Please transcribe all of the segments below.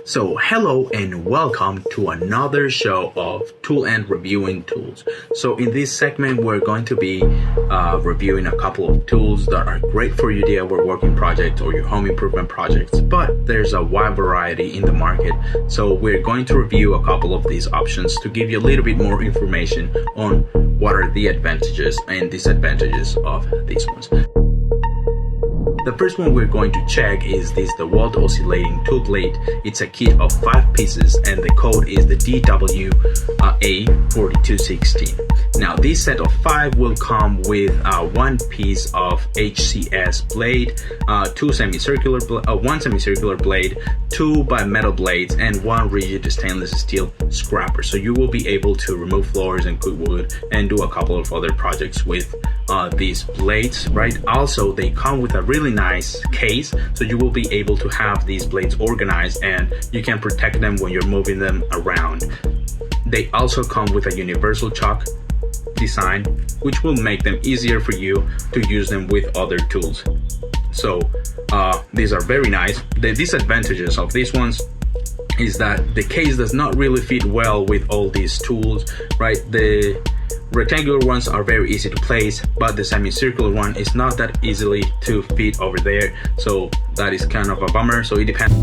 So hello and welcome to another show of Tool and Reviewing Tools. So in this segment, we're going to be reviewing a couple of tools that are great for your DIY working projects or your home improvement projects, but there's a wide variety in the market. So we're going to review a couple of these options to give you a little bit more information on what are the advantages and disadvantages of these ones. The first one we're going to check is the DeWalt Oscillating Tool Blade. It's a kit of 5 pieces and the code is the DWA4216. Now this set of 5 will come with 1 piece of HCS blade, one semicircular blade, 2 bimetal blades, and 1 rigid stainless steel scraper. So you will be able to remove floors and cook wood and do a couple of other projects with these blades, right? Also, they come with a really nice case, so you will be able to have these blades organized and you can protect them when you're moving them around. They also come with a universal chuck design, which will make them easier for you to use them with other tools. So these are very nice. The disadvantages of these ones is that the case does not really fit well with all these tools, right? The rectangular ones are very easy to place, but the semicircular one is not that easily to fit over there, so that is kind of a bummer. So it depends.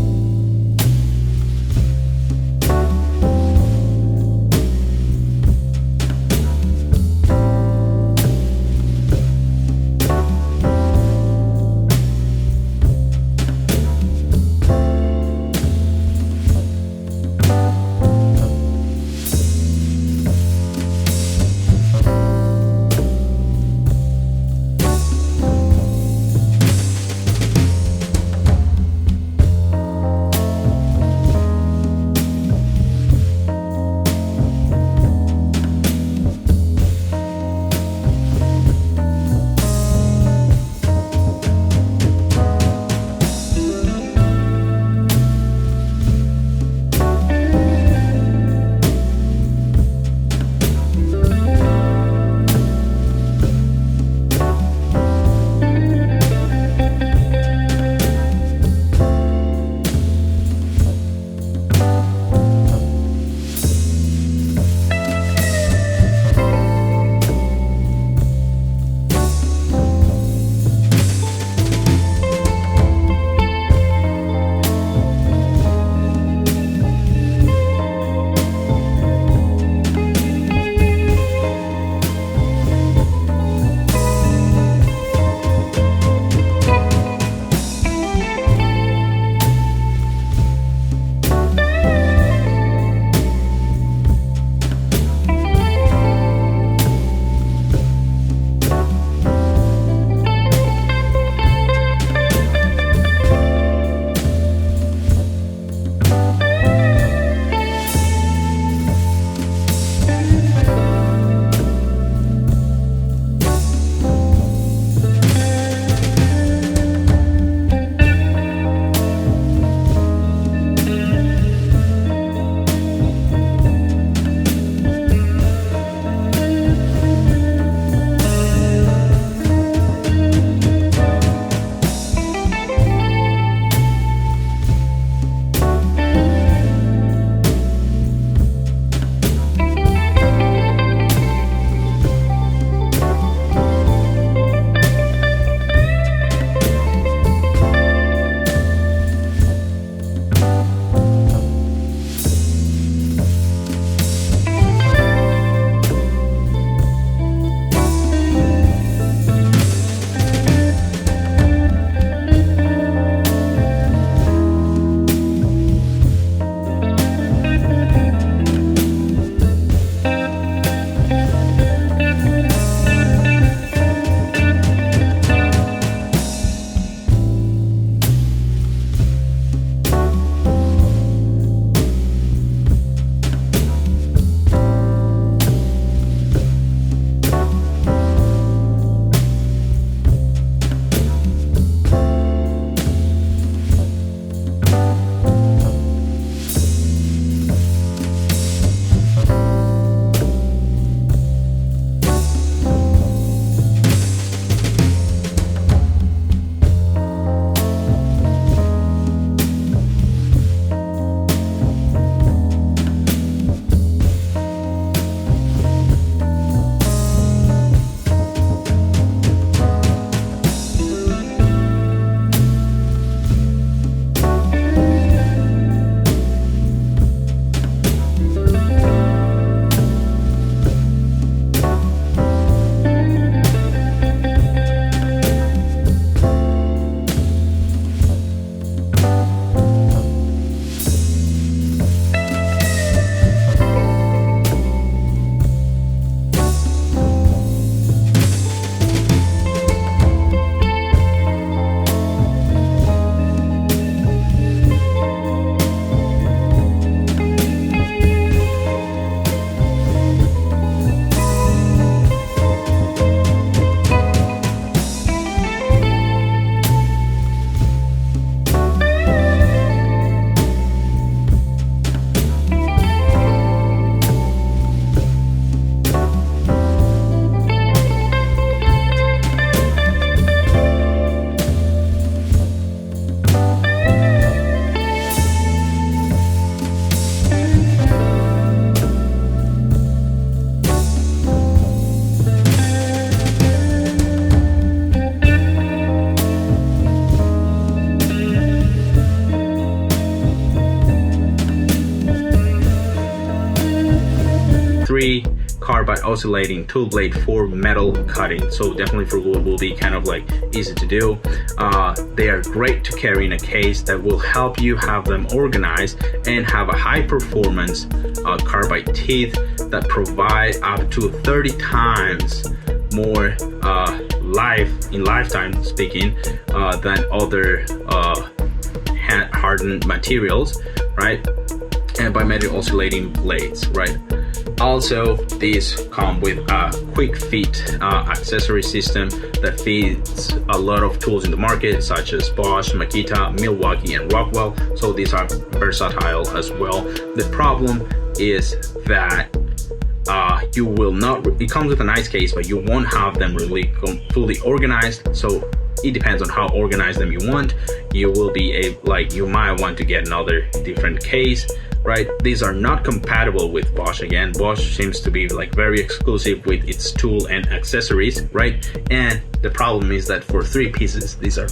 3 carbide oscillating tool blade for metal cutting. So definitely for wood will be kind of like easy to do. They are great to carry in a case that will help you have them organized and have a high performance carbide teeth that provide up to 30 times more lifetime speaking than other hardened materials, right? And bimetric oscillating blades, right? Also, these come with a quick fit accessory system that fits a lot of tools in the market, such as Bosch, Makita, Milwaukee, and Rockwell. So these are versatile as well. The problem is that you will not, it comes with a nice case, but you won't have them really fully organized. So it depends on how organized them you want. You will be you might want to get another different case, right? These are not compatible with Bosch. Again, Bosch seems to be like very exclusive with its tool and accessories, right? And the problem is that for 3 pieces, these are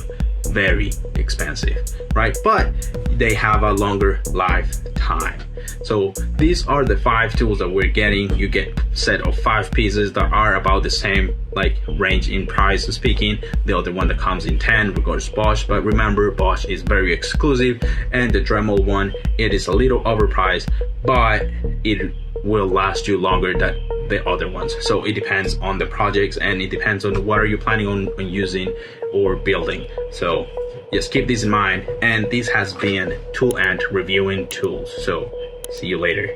very expensive, right? But they have a longer lifetime. So these are the 5 tools that we're getting. You get a set of 5 pieces that are about the same like range in price speaking. The other one that comes in 10 regards Bosch, but remember Bosch is very exclusive, and the Dremel one, it is a little overpriced, but it will last you longer than the other ones. So it depends on the projects, and it depends on what are you planning on using or building. So just keep this in mind. And this has been Tool Ant reviewing tools. So see you later.